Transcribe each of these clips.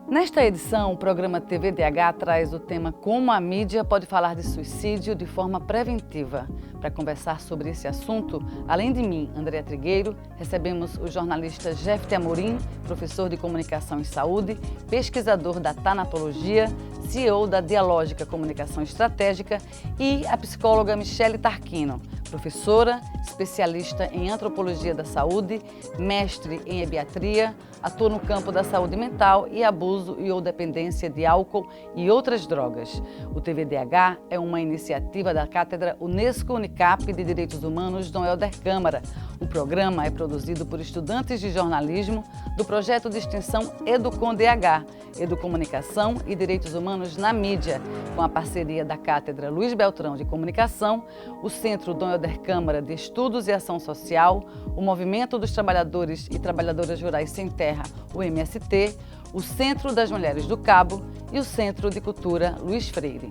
Nesta edição, o programa TVDH traz o tema Como a mídia pode falar de suicídio de forma preventiva. Para conversar sobre esse assunto, além de mim, Andréa Trigueiro, recebemos o jornalista Jefte Amorim, professor de Comunicação e Saúde, pesquisador da Tanatologia, CEO da Dialógica Comunicação Estratégica, e a psicóloga Michele Tarquino, professora, especialista em Antropologia da Saúde, mestre em Ebiatria, atua no campo da saúde mental e abuso e ou dependência de álcool e outras drogas. O TVDH é uma iniciativa da Cátedra Unesco-Unicap de Direitos Humanos Dom Helder Câmara. O programa é produzido por estudantes de jornalismo do projeto de extensão EducomDH, Educomunicação e Direitos Humanos na Mídia, com a parceria da Cátedra Luiz Beltrão de Comunicação, o Centro Dom Helder Câmara de Estudos e Ação Social, o Movimento dos Trabalhadores e Trabalhadoras Rurais Sem Terra, o MST, o Centro das Mulheres do Cabo e o Centro de Cultura Luiz Freire.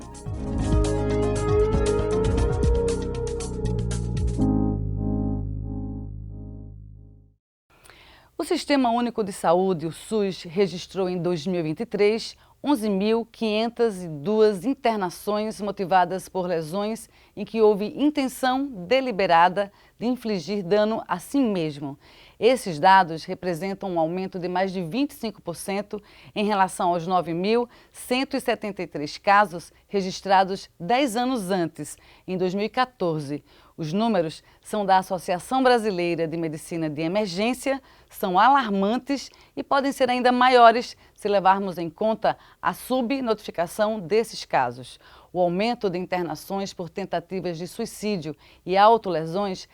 O Sistema Único de Saúde, o SUS, registrou em 2023 11.502 internações motivadas por lesões em que houve intenção deliberada de infligir dano a si mesmo. Esses dados representam um aumento de mais de 25% em relação aos 9.173 casos registrados 10 anos antes, em 2014. Os números são da Associação Brasileira de Medicina de Emergência, são alarmantes e podem ser ainda maiores se levarmos em conta a subnotificação desses casos. O aumento de internações por tentativas de suicídio e autolesões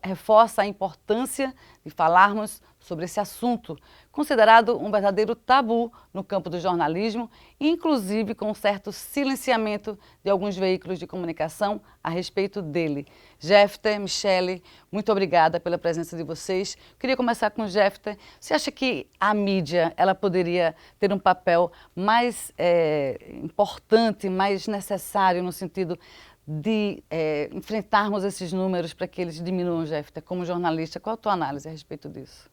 reforça a importância de falarmos sobre esse assunto, considerado um verdadeiro tabu no campo do jornalismo, inclusive com um certo silenciamento de alguns veículos de comunicação a respeito dele. Jefte, Michele, muito obrigada pela presença de vocês. Queria começar com o Jefte. Você acha que a mídia ela poderia ter um papel mais importante, mais necessário no sentido de enfrentarmos esses números para que eles diminuam, Jefte? Como jornalista, qual a tua análise a respeito disso?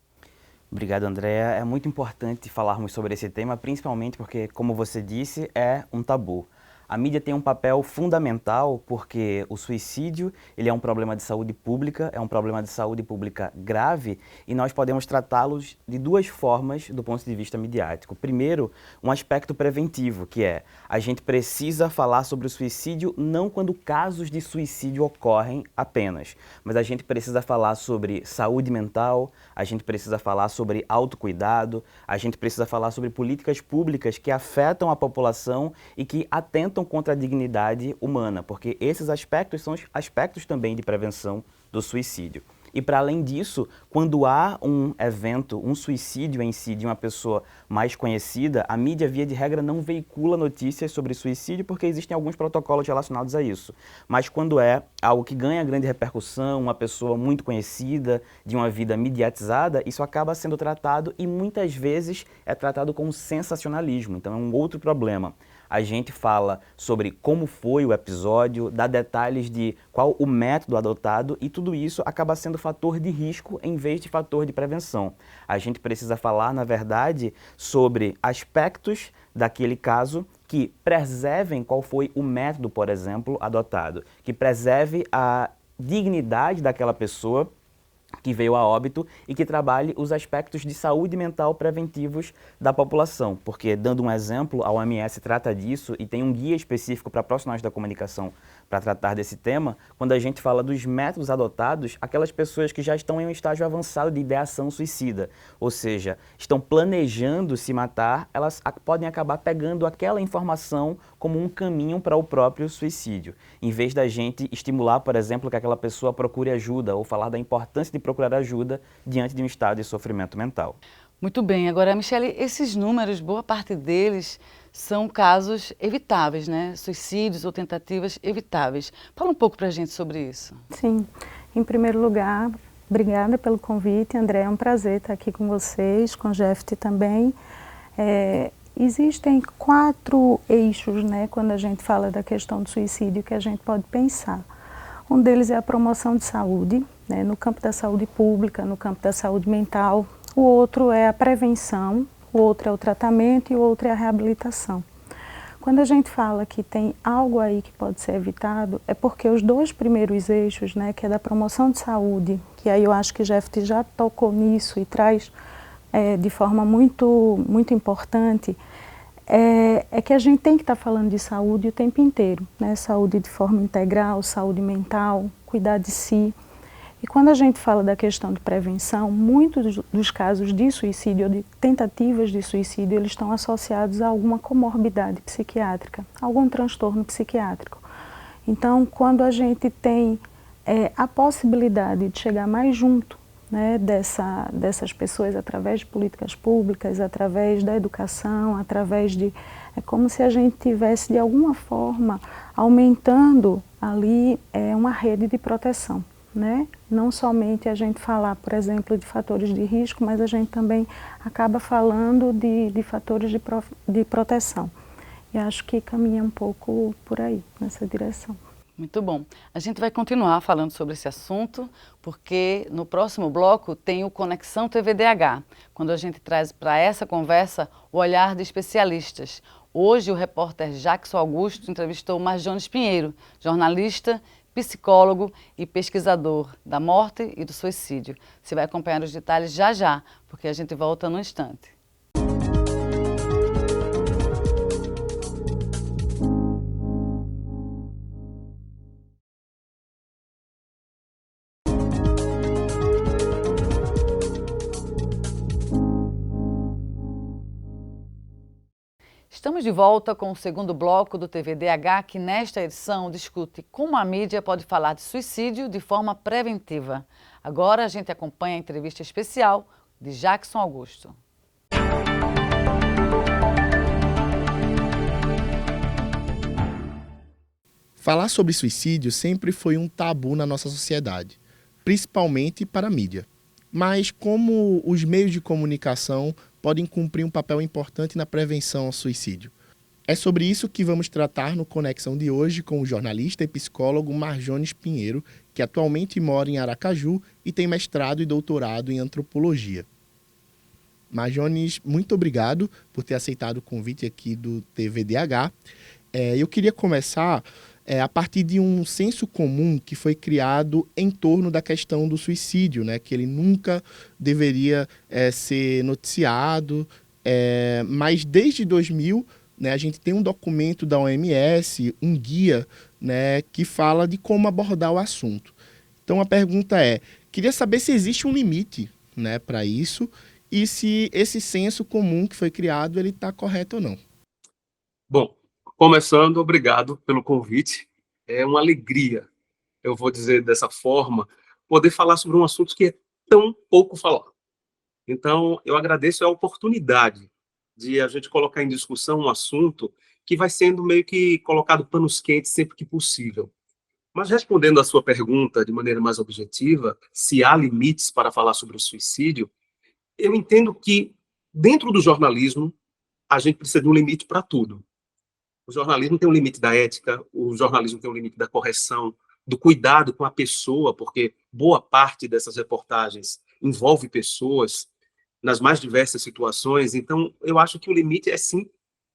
Obrigado, Andréa. É muito importante falarmos sobre esse tema, principalmente porque, como você disse, é um tabu. A mídia tem um papel fundamental porque o suicídio ele é um problema de saúde pública, é um problema de saúde pública grave e nós podemos tratá-los de duas formas do ponto de vista midiático. Primeiro, um aspecto preventivo, que é a gente precisa falar sobre o suicídio não quando casos de suicídio ocorrem apenas, mas a gente precisa falar sobre saúde mental, a gente precisa falar sobre autocuidado, a gente precisa falar sobre políticas públicas que afetam a população e que atentam contra a dignidade humana, porque esses aspectos são os aspectos também de prevenção do suicídio. E para além disso, quando há um evento, um suicídio em si de uma pessoa mais conhecida, a mídia, via de regra, não veicula notícias sobre suicídio porque existem alguns protocolos relacionados a isso. Mas quando é algo que ganha grande repercussão, uma pessoa muito conhecida, de uma vida mediatizada, isso acaba sendo tratado e muitas vezes é tratado com sensacionalismo. Então é um outro problema. A gente fala sobre como foi o episódio, dá detalhes de qual o método adotado e tudo isso acaba sendo fator de risco em vez de fator de prevenção. A gente precisa falar, na verdade, sobre aspectos daquele caso que preservem qual foi o método, por exemplo, adotado, que preserve a dignidade daquela pessoa que veio a óbito e que trabalhe os aspectos de saúde mental preventivos da população. Porque, dando um exemplo, a OMS trata disso e tem um guia específico para profissionais da comunicação para tratar desse tema. Quando a gente fala dos métodos adotados, aquelas pessoas que já estão em um estágio avançado de ideação suicida, ou seja, estão planejando se matar, elas podem acabar pegando aquela informação como um caminho para o próprio suicídio. Em vez da gente estimular, por exemplo, que aquela pessoa procure ajuda ou falar da importância de procurar ajuda diante de um estado de sofrimento mental. Muito bem. Agora, Michele, esses números, boa parte deles são casos evitáveis, né? Suicídios ou tentativas evitáveis. Fala um pouco para a gente sobre isso. Sim. Em primeiro lugar, obrigada pelo convite, André. É um prazer estar aqui com vocês, com o Jefte também. Existem 4 eixos, né, quando a gente fala da questão do suicídio, que a gente pode pensar. Um deles é a promoção de saúde, né, no campo da saúde pública, no campo da saúde mental. O outro é a prevenção, o outro é o tratamento e o outro é a reabilitação. Quando a gente fala que tem algo aí que pode ser evitado, é porque os dois primeiros eixos, né, que é da promoção de saúde, que aí eu acho que Jeffrey já tocou nisso e traz de forma muito importante, é que a gente tem que estar falando de saúde o tempo inteiro, né? Saúde de forma integral, saúde mental, cuidar de si. E quando a gente fala da questão de prevenção, muitos dos casos de suicídio ou de tentativas de suicídio, eles estão associados a alguma comorbidade psiquiátrica, algum transtorno psiquiátrico. Então, quando a gente tem a possibilidade de chegar mais junto, né, dessas pessoas através de políticas públicas, através da educação, através de... É como se a gente tivesse, de alguma forma, aumentando ali uma rede de proteção. Né? Não somente a gente falar, por exemplo, de fatores de risco, mas a gente também acaba falando de fatores de proteção. E acho que caminha um pouco por aí, nessa direção. Muito bom. A gente vai continuar falando sobre esse assunto, porque no próximo bloco tem o Conexão TVDH, quando a gente traz para essa conversa o olhar de especialistas. Hoje o repórter Jackson Augusto entrevistou Marjones Pinheiro, jornalista, psicólogo e pesquisador da morte e do suicídio. Você vai acompanhar os detalhes já já, porque a gente volta no instante. Estamos de volta com o segundo bloco do TVDH, que nesta edição discute como a mídia pode falar de suicídio de forma preventiva. Agora a gente acompanha a entrevista especial de Jackson Augusto. Falar sobre suicídio sempre foi um tabu na nossa sociedade, principalmente para a mídia. Mas como os meios de comunicação podem cumprir um papel importante na prevenção ao suicídio? É sobre isso que vamos tratar no Conexão de hoje com o jornalista e psicólogo Marjones Pinheiro, que atualmente mora em Aracaju e tem mestrado e doutorado em antropologia. Marjones, muito obrigado por ter aceitado o convite aqui do TVDH. Eu queria começar a partir de um senso comum que foi criado em torno da questão do suicídio, né? Que ele nunca deveria ser noticiado, mas desde 2000, né, a gente tem um documento da OMS, um guia, né, que fala de como abordar o assunto. Então a pergunta queria saber se existe um limite, né, para isso e se esse senso comum que foi criado ele está correto ou não. Bom, começando, obrigado pelo convite. É uma alegria, eu vou dizer dessa forma, poder falar sobre um assunto que é tão pouco falado. Então, eu agradeço a oportunidade de a gente colocar em discussão um assunto que vai sendo meio que colocado panos quentes sempre que possível. Mas respondendo à sua pergunta de maneira mais objetiva, se há limites para falar sobre o suicídio, eu entendo que dentro do jornalismo a gente precisa de um limite para tudo. O jornalismo tem um limite da ética, o jornalismo tem um limite da correção, do cuidado com a pessoa, porque boa parte dessas reportagens envolve pessoas nas mais diversas situações. Então, eu acho que o limite é, sim,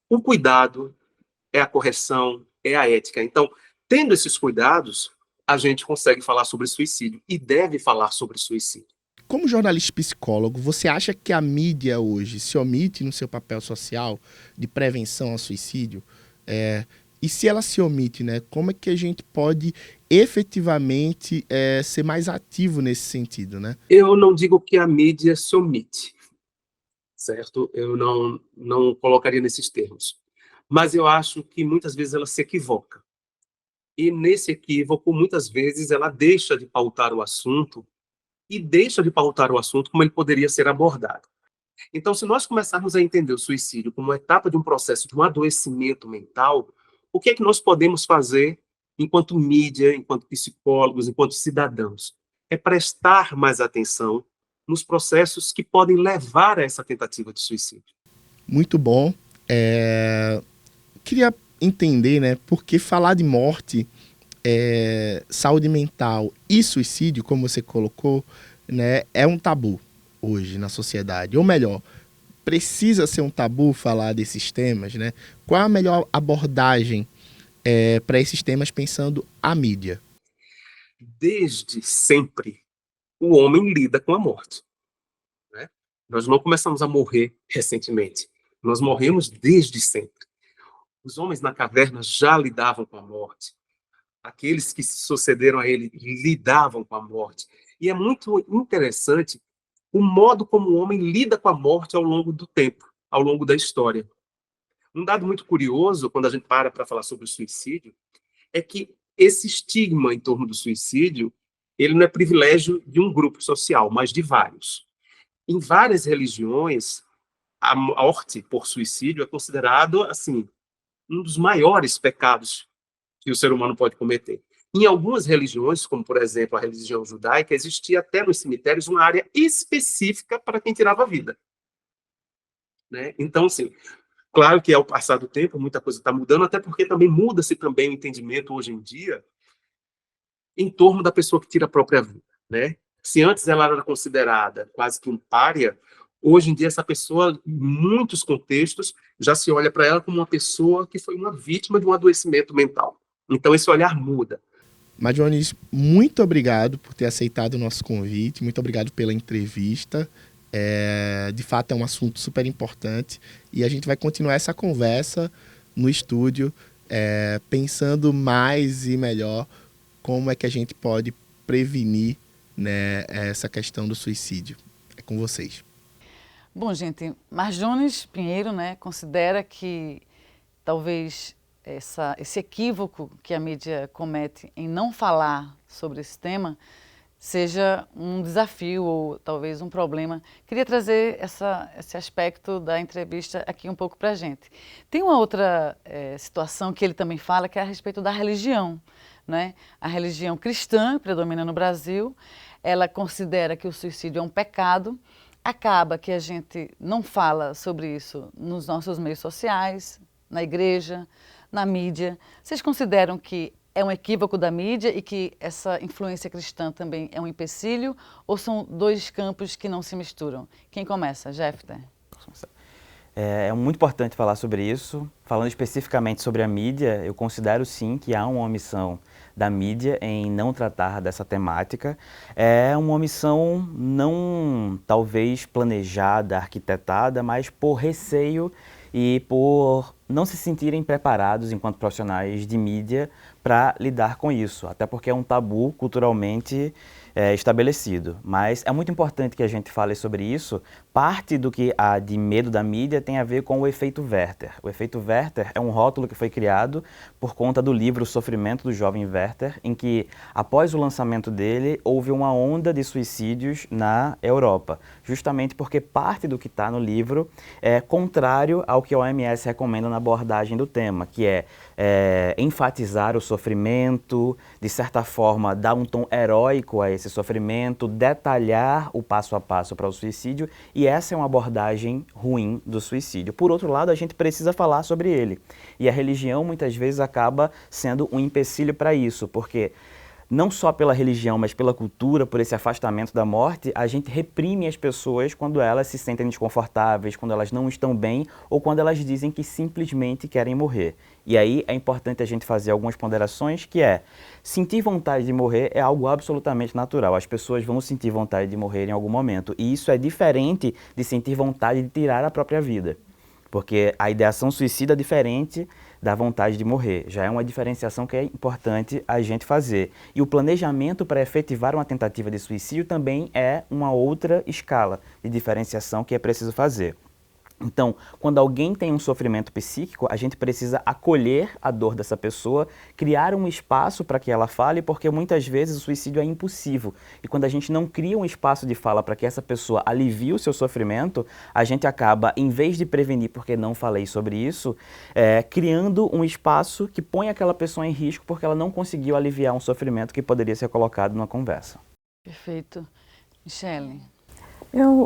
o cuidado, é a correção, é a ética. Então, tendo esses cuidados, a gente consegue falar sobre suicídio e deve falar sobre suicídio. Como jornalista e psicólogo, você acha que a mídia hoje se omite no seu papel social de prevenção ao suicídio? E se ela se omite, né, como é que a gente pode efetivamente ser mais ativo nesse sentido, né? Eu não digo que a mídia se omite, certo? Eu não colocaria nesses termos. Mas eu acho que muitas vezes ela se equivoca. E nesse equívoco, muitas vezes, ela deixa de pautar o assunto e deixa de pautar o assunto como ele poderia ser abordado. Então, se nós começarmos a entender o suicídio como uma etapa de um processo de um adoecimento mental, o que é que nós podemos fazer enquanto mídia, enquanto psicólogos, enquanto cidadãos? É prestar mais atenção nos processos que podem levar a essa tentativa de suicídio. Muito bom. Queria entender, né, porque falar de morte, saúde mental e suicídio, como você colocou, né, é um tabu hoje na sociedade. Ou melhor, precisa ser um tabu falar desses temas, né? Qual a melhor abordagem para esses temas pensando a mídia? Desde sempre, o homem lida com a morte, né? Nós não começamos a morrer recentemente. Nós morremos desde sempre. Os homens na caverna já lidavam com a morte. Aqueles que se sucederam a ele lidavam com a morte. E é muito interessante o modo como o homem lida com a morte ao longo do tempo, ao longo da história. Um dado muito curioso, quando a gente para falar sobre o suicídio, é que esse estigma em torno do suicídio, ele não é privilégio de um grupo social, mas de vários. Em várias religiões, a morte por suicídio é considerado, assim, um dos maiores pecados que o ser humano pode cometer. Em algumas religiões, como, por exemplo, a religião judaica, existia até nos cemitérios uma área específica para quem tirava a vida, né? Então, assim, claro que ao passar do tempo, muita coisa está mudando, até porque também muda-se também o entendimento hoje em dia em torno da pessoa que tira a própria vida, né? Se antes ela era considerada quase que um pária, hoje em dia essa pessoa, em muitos contextos, já se olha para ela como uma pessoa que foi uma vítima de um adoecimento mental. Então esse olhar muda. Marjones, muito obrigado por ter aceitado o nosso convite, muito obrigado pela entrevista. De fato é um assunto super importante e a gente vai continuar essa conversa no estúdio, pensando mais e melhor como é que a gente pode prevenir, né, essa questão do suicídio. É com vocês. Bom, gente, Marjones Pinheiro, né, considera que talvez esse equívoco que a mídia comete em não falar sobre esse tema seja um desafio ou talvez um problema. Queria trazer esse aspecto da entrevista aqui um pouco para a gente. Tem uma outra situação que ele também fala, que é a respeito da religião, né? A religião cristã predomina no Brasil, ela considera que o suicídio é um pecado, acaba que a gente não fala sobre isso nos nossos meios sociais, na igreja, na mídia. Vocês consideram que é um equívoco da mídia e que essa influência cristã também é um empecilho, ou são dois campos que não se misturam? Quem começa? Jefter? É muito importante falar sobre isso. Falando especificamente sobre a mídia, eu considero sim que há uma omissão da mídia em não tratar dessa temática. É uma omissão não talvez planejada, arquitetada, mas por receio e por não se sentirem preparados enquanto profissionais de mídia para lidar com isso, até porque é um tabu culturalmente estabelecido. Mas é muito importante que a gente fale sobre isso. Parte do que há de medo da mídia tem a ver com o efeito Werther. O efeito Werther é um rótulo que foi criado por conta do livro O Sofrimento do Jovem Werther, em que, após o lançamento dele, houve uma onda de suicídios na Europa, justamente porque parte do que está no livro é contrário ao que a OMS recomenda na abordagem do tema, que é enfatizar o sofrimento, de certa forma dar um tom heróico a esse sofrimento, detalhar o passo a passo para o suicídio, e essa é uma abordagem ruim do suicídio. Por outro lado, a gente precisa falar sobre ele, e a religião muitas vezes acaba sendo um empecilho para isso, porque não só pela religião, mas pela cultura, por esse afastamento da morte, a gente reprime as pessoas quando elas se sentem desconfortáveis, quando elas não estão bem ou quando elas dizem que simplesmente querem morrer. E aí é importante a gente fazer algumas ponderações, que sentir vontade de morrer é algo absolutamente natural. As pessoas vão sentir vontade de morrer em algum momento. E isso é diferente de sentir vontade de tirar a própria vida. Porque a ideação suicida é diferente da vontade de morrer. Já é uma diferenciação que é importante a gente fazer. E o planejamento para efetivar uma tentativa de suicídio também é uma outra escala de diferenciação que é preciso fazer. Então, quando alguém tem um sofrimento psíquico, a gente precisa acolher a dor dessa pessoa, criar um espaço para que ela fale, porque muitas vezes o suicídio é impossível. E quando a gente não cria um espaço de fala para que essa pessoa alivie o seu sofrimento, a gente acaba, em vez de prevenir, porque não falei sobre isso, criando um espaço que põe aquela pessoa em risco porque ela não conseguiu aliviar um sofrimento que poderia ser colocado numa conversa. Perfeito. Michele?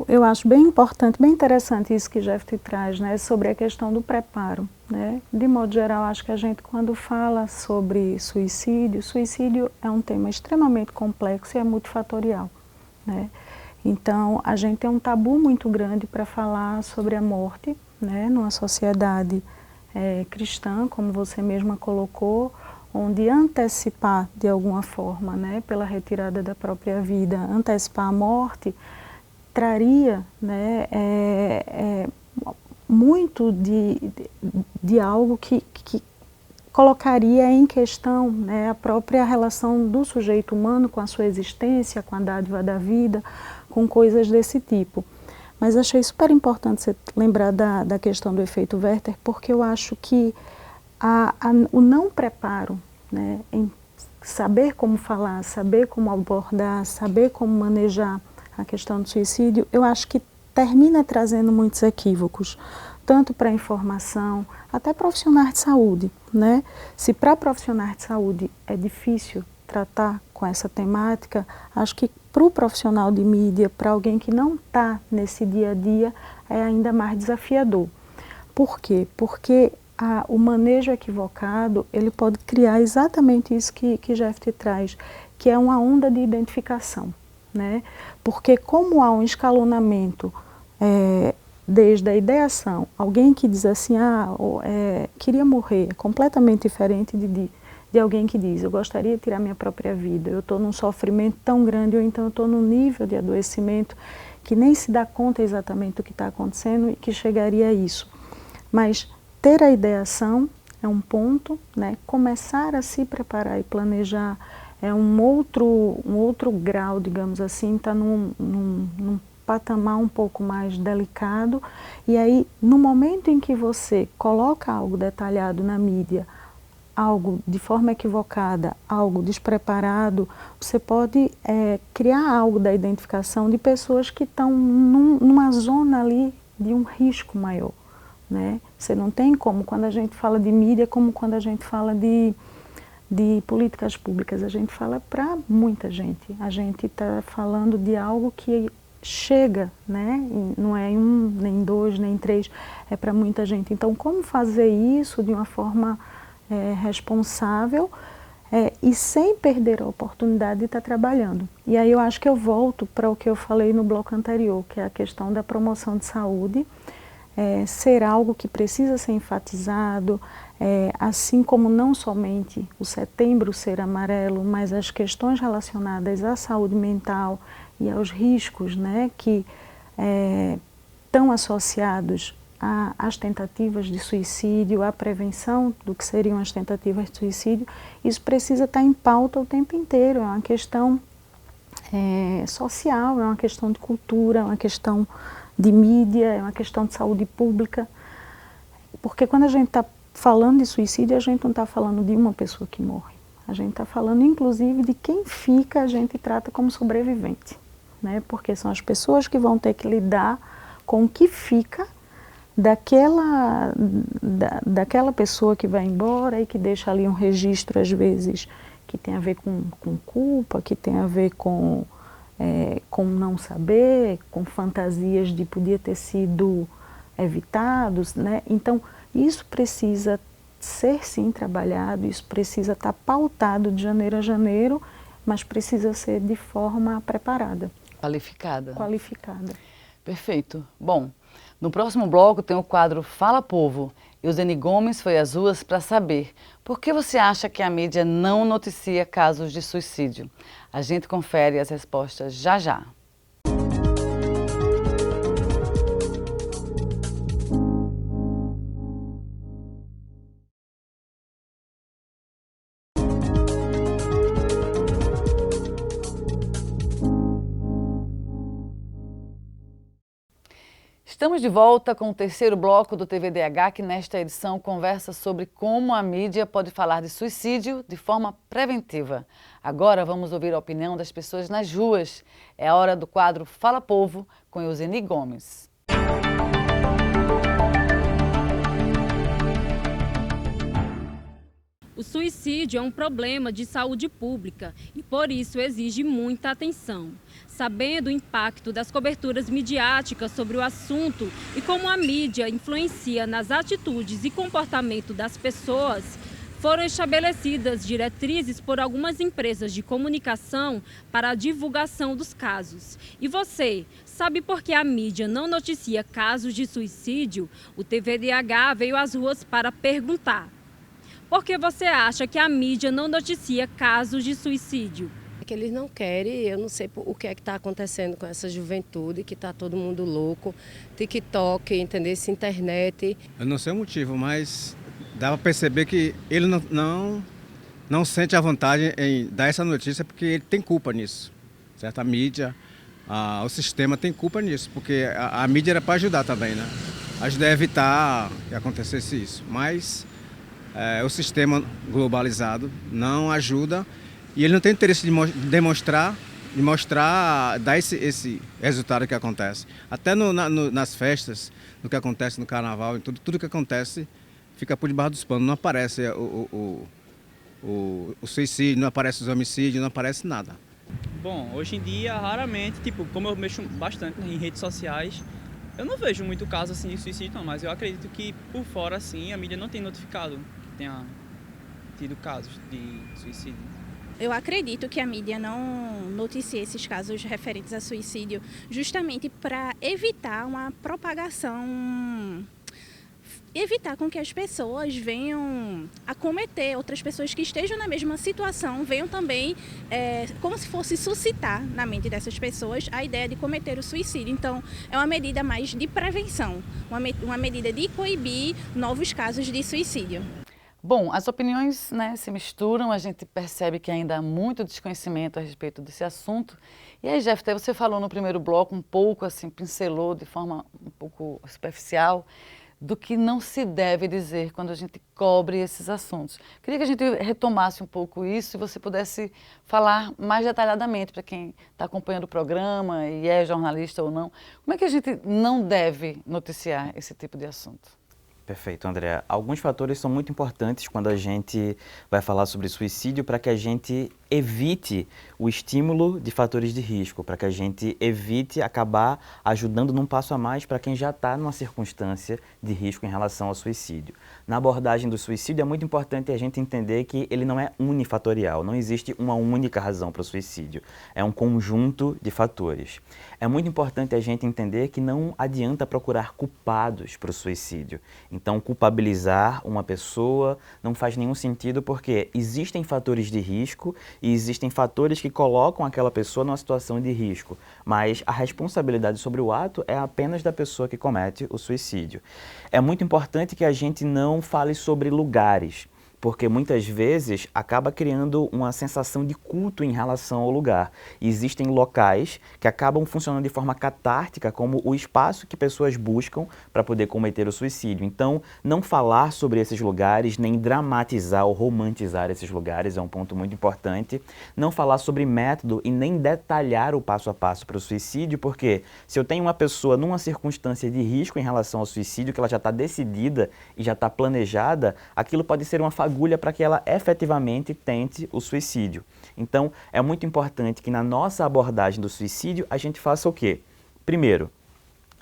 Eu acho bem importante, bem interessante isso que Jeff te traz, né, sobre a questão do preparo, né? De modo geral, acho que a gente, quando fala sobre suicídio é um tema extremamente complexo e é multifatorial, né? Então, a gente tem um tabu muito grande para falar sobre a morte, né, numa sociedade cristã, como você mesma colocou, onde antecipar de alguma forma, né, pela retirada da própria vida, antecipar a morte, traria, né, muito de algo que colocaria em questão, né, a própria relação do sujeito humano com a sua existência, com a dádiva da vida, com coisas desse tipo. Mas achei super importante você lembrar da questão do efeito Werther, porque eu acho que o não preparo, né, em saber como falar, saber como abordar, saber como manejar a questão do suicídio, eu acho que termina trazendo muitos equívocos, tanto para a informação, até profissionais de saúde, né? Se para profissionais de saúde é difícil tratar com essa temática, acho que para o profissional de mídia, para alguém que não está nesse dia a dia, é ainda mais desafiador. Por quê? Porque o manejo equivocado, ele pode criar exatamente isso que Jeff te traz, que é uma onda de identificação, né? Porque como há um escalonamento desde a ideação, alguém que diz assim, queria morrer, é completamente diferente de alguém que diz, eu gostaria de tirar minha própria vida, eu estou num sofrimento tão grande, ou então eu estou num nível de adoecimento que nem se dá conta exatamente do que está acontecendo e que chegaria a isso. Mas ter a ideação é um ponto, né? Começar a se preparar e planejar é um outro grau, digamos assim, está num patamar um pouco mais delicado. E aí, no momento em que você coloca algo detalhado na mídia, algo de forma equivocada, algo despreparado, você pode criar algo da identificação de pessoas que estão numa zona ali de um risco maior, né? Você não tem como, quando a gente fala de mídia, como quando a gente fala de políticas públicas, a gente fala para muita gente. A gente está falando de algo que chega, né? Não é um, nem dois, nem três, é para muita gente. Então, como fazer isso de uma forma responsável e sem perder a oportunidade de estar trabalhando? E aí eu acho que eu volto para o que eu falei no bloco anterior, que é a questão da promoção de saúde, ser algo que precisa ser enfatizado, assim como não somente o Setembro Ser Amarelo, mas as questões relacionadas à saúde mental e aos riscos, né, que estão associados às tentativas de suicídio, à prevenção do que seriam as tentativas de suicídio. Isso precisa estar em pauta o tempo inteiro, é uma questão social, é uma questão de cultura, é uma questão de mídia, é uma questão de saúde pública, porque quando a gente está falando de suicídio, a gente não está falando de uma pessoa que morre, a gente está falando inclusive de quem fica, a gente trata como sobrevivente, né? Porque são as pessoas que vão ter que lidar com o que fica daquela pessoa que vai embora e que deixa ali um registro, às vezes, que tem a ver com culpa, que tem a ver com não saber, com fantasias de podia ter sido evitados, né? Então, isso precisa ser sim trabalhado, isso precisa estar pautado de janeiro a janeiro, mas precisa ser de forma preparada. Qualificada. Qualificada. Perfeito. Bom, no próximo bloco tem o quadro Fala Povo. Euseni Gomes foi às ruas para saber por que você acha que a mídia não noticia casos de suicídio. A gente confere as respostas já já. Estamos de volta com o terceiro bloco do TVDH, que nesta edição conversa sobre como a mídia pode falar de suicídio de forma preventiva. Agora vamos ouvir a opinião das pessoas nas ruas. É a hora do quadro Fala Povo, com Euseni Gomes. O suicídio é um problema de saúde pública e, por isso, exige muita atenção. Sabendo o impacto das coberturas midiáticas sobre o assunto e como a mídia influencia nas atitudes e comportamento das pessoas, foram estabelecidas diretrizes por algumas empresas de comunicação para a divulgação dos casos. E você, sabe por que a mídia não noticia casos de suicídio? O TVDH veio às ruas para perguntar. Por que você acha que a mídia não noticia casos de suicídio? É que eles não querem, eu não sei o que é que está acontecendo com essa juventude, que está todo mundo louco, TikTok, entendeu? Essa internet. Eu não sei o motivo, mas dá para perceber que ele não sente a vontade em dar essa notícia porque ele tem culpa nisso, certo? A mídia, o sistema tem culpa nisso, porque a mídia era para ajudar também, né? Ajudar a evitar que acontecesse isso, mas o sistema globalizado não ajuda e ele não tem interesse de mostrar, dar esse resultado que acontece. Até nas festas, no que acontece no carnaval, em tudo que acontece fica por debaixo dos panos. Não aparece o suicídio, não aparece os homicídios, não aparece nada. Bom, hoje em dia, raramente, como eu mexo bastante em redes sociais, eu não vejo muito caso assim de suicídio, não, mas eu acredito que por fora, assim, a mídia não tem notificado que tenha tido casos de suicídio. Eu acredito que a mídia não noticia esses casos referentes a suicídio justamente para evitar uma propagação, evitar com que as pessoas venham a cometer, outras pessoas que estejam na mesma situação, venham também, como se fosse suscitar na mente dessas pessoas a ideia de cometer o suicídio. Então, é uma medida mais de prevenção, uma medida de coibir novos casos de suicídio. Bom, as opiniões, né, se misturam, a gente percebe que ainda há muito desconhecimento a respeito desse assunto. E aí, Jeff, você falou no primeiro bloco um pouco, assim, pincelou de forma um pouco superficial do que não se deve dizer quando a gente cobre esses assuntos. Queria que a gente retomasse um pouco isso e você pudesse falar mais detalhadamente para quem está acompanhando o programa e é jornalista ou não. Como é que a gente não deve noticiar esse tipo de assunto? Perfeito, André. Alguns fatores são muito importantes quando a gente vai falar sobre suicídio para que a gente evite o estímulo de fatores de risco, para que a gente evite acabar ajudando num passo a mais para quem já está numa circunstância de risco em relação ao suicídio. Na abordagem do suicídio é muito importante a gente entender que ele não é unifatorial, não existe uma única razão para o suicídio, é um conjunto de fatores. É muito importante a gente entender que não adianta procurar culpados para o suicídio. Então, culpabilizar uma pessoa não faz nenhum sentido porque existem fatores de risco e existem fatores que colocam aquela pessoa numa situação de risco, mas a responsabilidade sobre o ato é apenas da pessoa que comete o suicídio. É muito importante que a gente não fale sobre lugares, porque muitas vezes acaba criando uma sensação de culto em relação ao lugar. E existem locais que acabam funcionando de forma catártica como o espaço que pessoas buscam para poder cometer o suicídio. Então, não falar sobre esses lugares, nem dramatizar ou romantizar esses lugares é um ponto muito importante. Não falar sobre método e nem detalhar o passo a passo para o suicídio, porque se eu tenho uma pessoa numa circunstância de risco em relação ao suicídio, que ela já está decidida e já está planejada, aquilo pode ser uma fagulha para que ela efetivamente tente o suicídio. Então, é muito importante que na nossa abordagem do suicídio a gente faça o quê? Primeiro,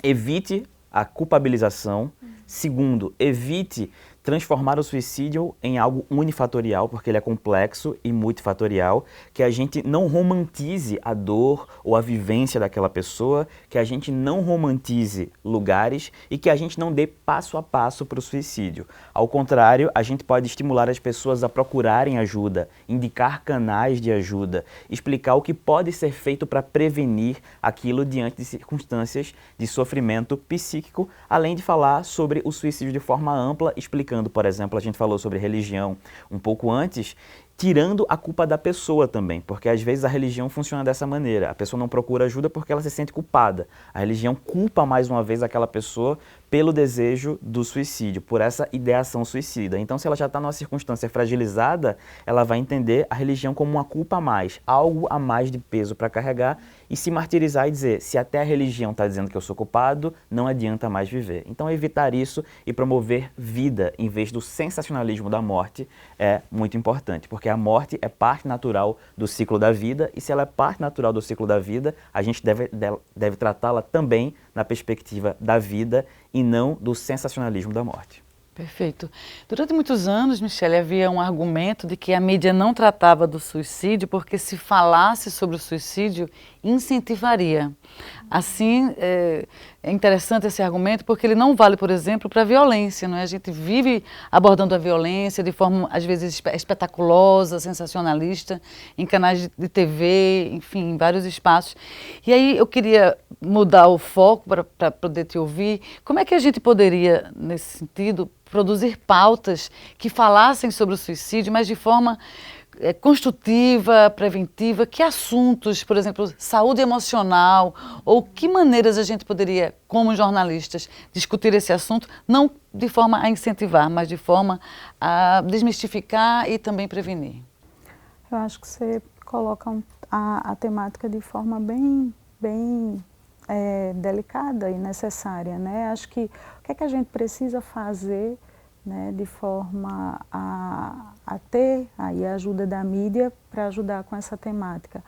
evite a culpabilização. Segundo, evite transformar o suicídio em algo unifatorial, porque ele é complexo e multifatorial, que a gente não romantize a dor ou a vivência daquela pessoa, que a gente não romantize lugares e que a gente não dê passo a passo para o suicídio. Ao contrário, a gente pode estimular as pessoas a procurarem ajuda, indicar canais de ajuda, explicar o que pode ser feito para prevenir aquilo diante de circunstâncias de sofrimento psíquico, além de falar sobre o suicídio de forma ampla, explicando, por exemplo, a gente falou sobre religião um pouco antes, tirando a culpa da pessoa também, porque às vezes a religião funciona dessa maneira, a pessoa não procura ajuda porque ela se sente culpada, a religião culpa mais uma vez aquela pessoa pelo desejo do suicídio, por essa ideação suicida. Então, se ela já está numa circunstância fragilizada, ela vai entender a religião como uma culpa a mais, algo a mais de peso para carregar e se martirizar e dizer, se até a religião está dizendo que eu sou culpado, não adianta mais viver. Então, evitar isso e promover vida em vez do sensacionalismo da morte é muito importante, porque a morte é parte natural do ciclo da vida e se ela é parte natural do ciclo da vida, a gente deve tratá-la também na perspectiva da vida e não do sensacionalismo da morte. Perfeito. Durante muitos anos, Michele, havia um argumento de que a mídia não tratava do suicídio porque se falasse sobre o suicídio, incentivaria. Assim, é interessante esse argumento porque ele não vale, por exemplo, para a violência, não é? A gente vive abordando a violência de forma, às vezes, espetaculosa, sensacionalista, em canais de TV, enfim, em vários espaços. E aí eu queria mudar o foco para poder te ouvir. Como é que a gente poderia, nesse sentido, produzir pautas que falassem sobre o suicídio, mas de forma construtiva, preventiva? Que assuntos, por exemplo, saúde emocional, ou que maneiras a gente poderia, como jornalistas, discutir esse assunto, não de forma a incentivar, mas de forma a desmistificar e também prevenir? Eu acho que você coloca a temática de forma bem delicada e necessária, né? Acho que o que a gente precisa fazer, né, de forma a ter aí a ajuda da mídia para ajudar com essa temática.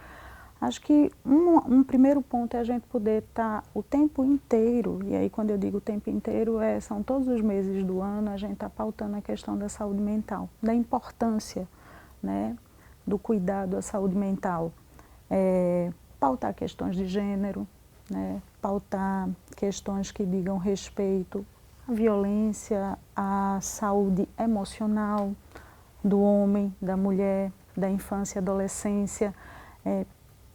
Acho que um primeiro ponto é a gente poder estar o tempo inteiro, e aí quando eu digo o tempo inteiro, são todos os meses do ano, a gente está pautando a questão da saúde mental, da importância, né, do cuidado à saúde mental. Pautar questões de gênero, né, pautar questões que digam respeito à violência, à saúde emocional do homem, da mulher, da infância e adolescência.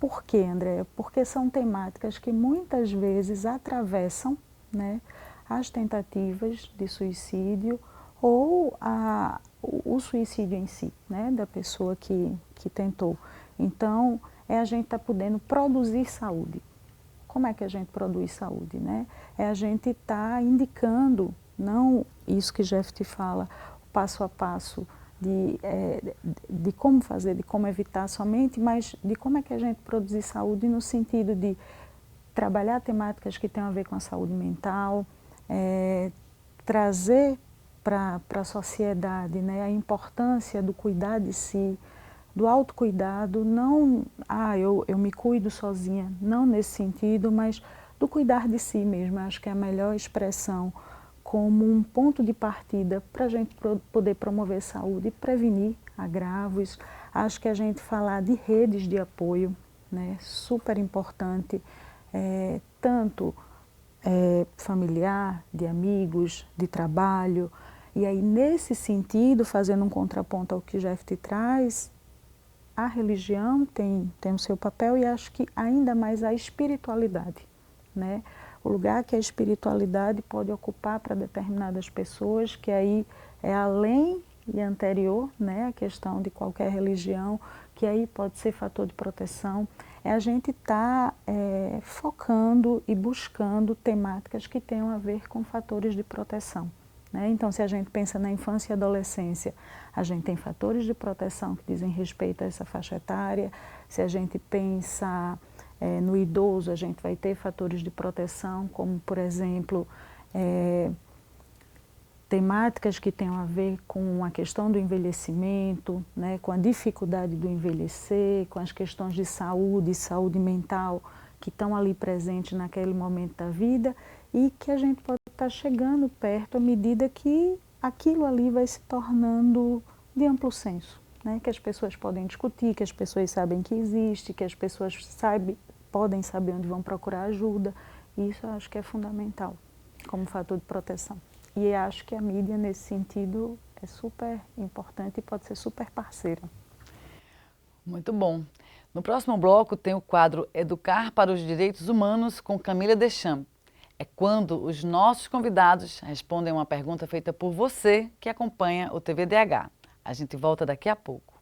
Por quê, Andréa? Porque são temáticas que muitas vezes atravessam, né, as tentativas de suicídio ou o suicídio em si, né, da pessoa que tentou. Então, a gente está podendo produzir saúde. Como é que a gente produz saúde, né? A gente está indicando, não isso que Jeff te fala, o passo a passo de como fazer, de como evitar somente, mas de como é que a gente produzir saúde no sentido de trabalhar temáticas que tenham a ver com a saúde mental, trazer para a sociedade, né, a importância do cuidar de si, do autocuidado, não, eu me cuido sozinha, não nesse sentido, mas do cuidar de si mesmo. Acho que é a melhor expressão, como um ponto de partida para a gente poder promover saúde e prevenir agravos. Acho que a gente falar de redes de apoio, né, super importante, tanto familiar, de amigos, de trabalho. E aí, nesse sentido, fazendo um contraponto ao que Jeff te traz, a religião tem o seu papel e acho que ainda mais a espiritualidade, né? O lugar que a espiritualidade pode ocupar para determinadas pessoas, que aí é além e anterior, né, à questão de qualquer religião, que aí pode ser fator de proteção, a gente está focando e buscando temáticas que tenham a ver com fatores de proteção. Né? Então, se a gente pensa na infância e adolescência, a gente tem fatores de proteção que dizem respeito a essa faixa etária. Se a gente pensa no idoso, a gente vai ter fatores de proteção, como, por exemplo, temáticas que tenham a ver com a questão do envelhecimento, né, com a dificuldade do envelhecer, com as questões de saúde mental, que estão ali presentes naquele momento da vida e que a gente pode estar chegando perto à medida que aquilo ali vai se tornando de amplo senso, né? Que as pessoas podem discutir, que as pessoas sabem que existe, que as pessoas podem saber onde vão procurar ajuda. Isso eu acho que é fundamental como fator de proteção. E acho que a mídia, nesse sentido, é super importante e pode ser super parceira. Muito bom. No próximo bloco tem o quadro Educar para os Direitos Humanos com Camila Deschamps. É quando os nossos convidados respondem uma pergunta feita por você que acompanha o TVDH. A gente volta daqui a pouco.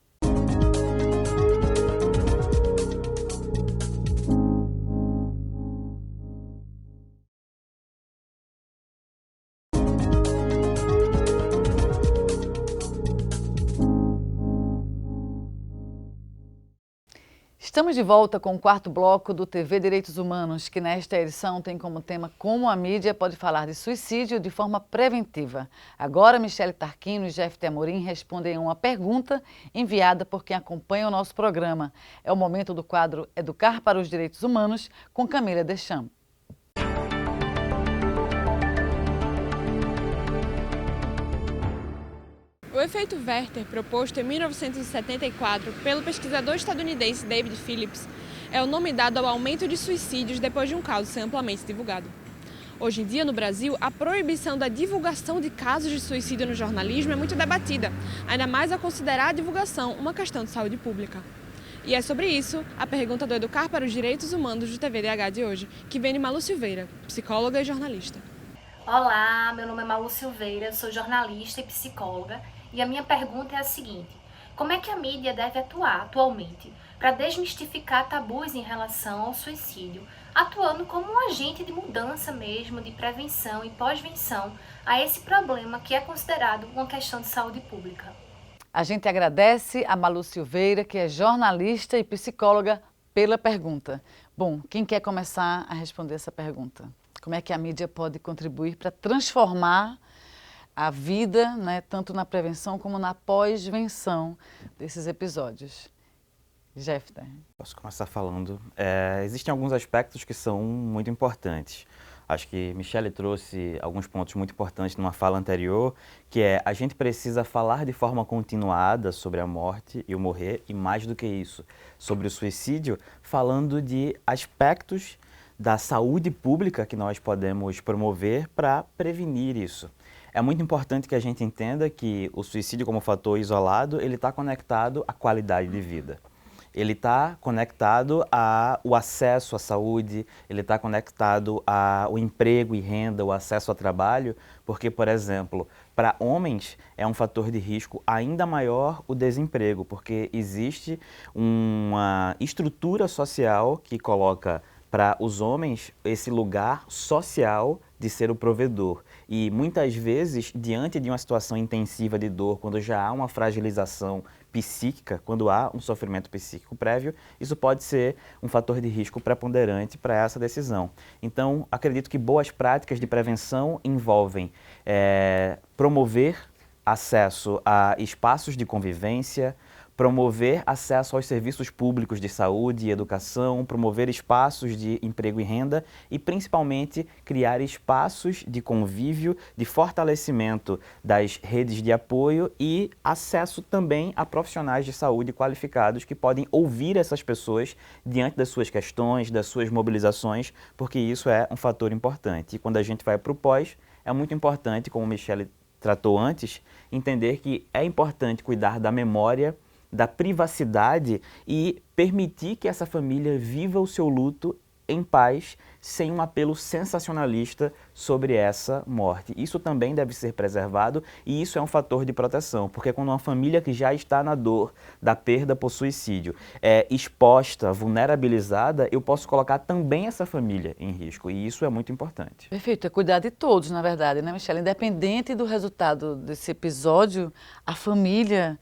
Estamos de volta com o quarto bloco do TV Direitos Humanos, que nesta edição tem como tema como a mídia pode falar de suicídio de forma preventiva. Agora, Michele Tarquino e Jeff Amorim respondem a uma pergunta enviada por quem acompanha o nosso programa. É o momento do quadro Educar para os Direitos Humanos com Camila Deschamps. O efeito Werther, proposto em 1974 pelo pesquisador estadunidense David Phillips, é o nome dado ao aumento de suicídios depois de um caso ser amplamente divulgado. Hoje em dia, no Brasil, a proibição da divulgação de casos de suicídio no jornalismo é muito debatida, ainda mais ao considerar a divulgação uma questão de saúde pública. E é sobre isso a pergunta do Educar para os Direitos Humanos do TVDH de hoje, que vem de Malu Silveira, psicóloga e jornalista. Olá, meu nome é Malu Silveira, eu sou jornalista e psicóloga e a minha pergunta é a seguinte: como é que a mídia deve atuar atualmente para desmistificar tabus em relação ao suicídio, atuando como um agente de mudança mesmo, de prevenção e pós-venção a esse problema que é considerado uma questão de saúde pública? A gente agradece a Malu Silveira, que é jornalista e psicóloga, pela pergunta. Bom, quem quer começar a responder essa pergunta? Como é que a mídia pode contribuir para transformar a vida, né, tanto na prevenção como na pós-venção desses episódios? Jeffter. Posso começar falando. Existem alguns aspectos que são muito importantes. Acho que Michele trouxe alguns pontos muito importantes numa fala anterior, que é a gente precisa falar de forma continuada sobre a morte e o morrer, e mais do que isso, sobre o suicídio, falando de aspectos da saúde pública que nós podemos promover para prevenir isso. É muito importante que a gente entenda que o suicídio como fator isolado, ele está conectado à qualidade de vida. Ele está conectado ao acesso à saúde, ele está conectado ao emprego e renda, o acesso ao trabalho, porque, por exemplo, para homens é um fator de risco ainda maior o desemprego, porque existe uma estrutura social que coloca para os homens esse lugar social de ser o provedor. E muitas vezes, diante de uma situação intensiva de dor, quando já há uma fragilização psíquica, quando há um sofrimento psíquico prévio, isso pode ser um fator de risco preponderante para essa decisão. Então, acredito que boas práticas de prevenção envolvem promover acesso a espaços de convivência, promover acesso aos serviços públicos de saúde e educação, promover espaços de emprego e renda e, principalmente, criar espaços de convívio, de fortalecimento das redes de apoio e acesso também a profissionais de saúde qualificados que podem ouvir essas pessoas diante das suas questões, das suas mobilizações, porque isso é um fator importante. E quando a gente vai para o pós, é muito importante, como Michele tratou antes, entender que é importante cuidar da memória, da privacidade e permitir que essa família viva o seu luto em paz, sem um apelo sensacionalista sobre essa morte. Isso também deve ser preservado e isso é um fator de proteção, porque quando uma família que já está na dor da perda por suicídio é exposta, vulnerabilizada, eu posso colocar também essa família em risco e isso é muito importante. Perfeito, é cuidar de todos, na verdade, né, Michele? Independente do resultado desse episódio, a família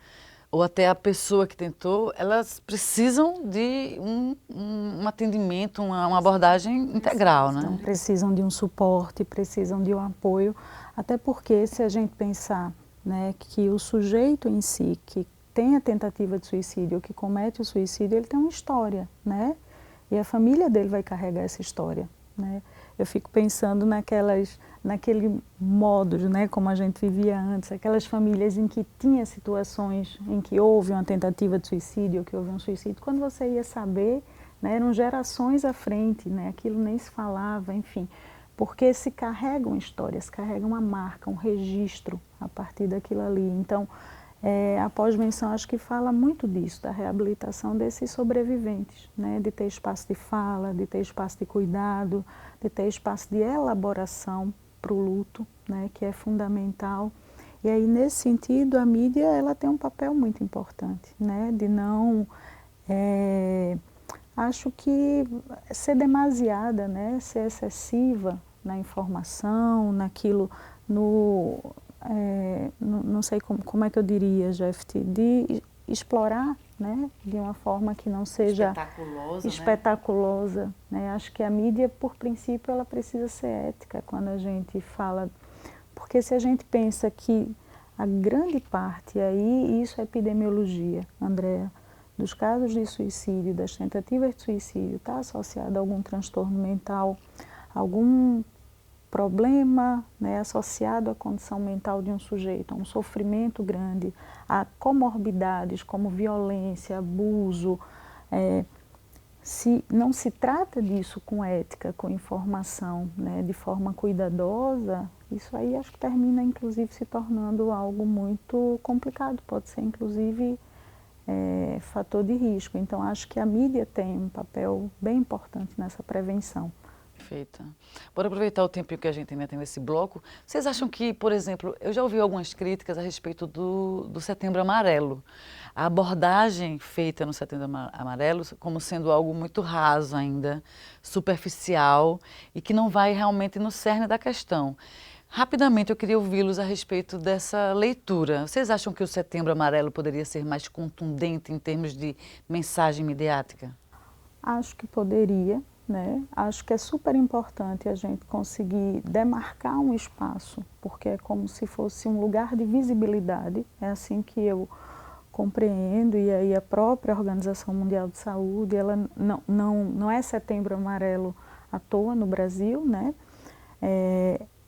ou até a pessoa que tentou, elas precisam de um atendimento, uma abordagem integral, né? Então, precisam de um suporte, precisam de um apoio, até porque se a gente pensar, né, que o sujeito em si, que tem a tentativa de suicídio, ou que comete o suicídio, ele tem uma história, né? E a família dele vai carregar essa história, né? Eu fico pensando naquele modo, né, como a gente vivia antes, aquelas famílias em que tinha situações em que houve uma tentativa de suicídio, ou que houve um suicídio, quando você ia saber, né, eram gerações à frente, né, aquilo nem se falava, enfim, porque se carrega uma história, se carrega uma marca, um registro a partir daquilo ali. Então, a pós-venção acho que fala muito disso, da reabilitação desses sobreviventes, né? De ter espaço de fala, de ter espaço de cuidado, de ter espaço de elaboração para o luto, né? Que é fundamental. E aí, nesse sentido, a mídia ela tem um papel muito importante, né? De não, acho que ser demasiada, né? Ser excessiva na informação, naquilo, não sei como é que eu diria, Jeff, de explorar, né, de uma forma que não seja espetaculosa, né? Acho que a mídia, por princípio, ela precisa ser ética quando a gente fala, porque se a gente pensa que a grande parte aí, isso é epidemiologia, Andréa, dos casos de suicídio, das tentativas de suicídio, está associado a algum transtorno mental, algum problema, né, associado à condição mental de um sujeito, a um sofrimento grande, a comorbidades como violência, abuso, se não se trata disso com ética, com informação, né, de forma cuidadosa, isso aí acho que termina inclusive se tornando algo muito complicado, pode ser inclusive fator de risco. Então acho que a mídia tem um papel bem importante nessa prevenção. Perfeita. Bora aproveitar o tempo que a gente ainda tem nesse bloco. Vocês acham que, por exemplo, eu já ouvi algumas críticas a respeito do Setembro Amarelo. A abordagem feita no Setembro Amarelo como sendo algo muito raso ainda, superficial e que não vai realmente no cerne da questão. Rapidamente eu queria ouvi-los a respeito dessa leitura. Vocês acham que o Setembro Amarelo poderia ser mais contundente em termos de mensagem midiática? Acho que poderia. Né? Acho que é super importante a gente conseguir demarcar um espaço, porque é como se fosse um lugar de visibilidade, é assim que eu compreendo, e aí a própria Organização Mundial de Saúde, ela não é Setembro Amarelo à toa no Brasil, né?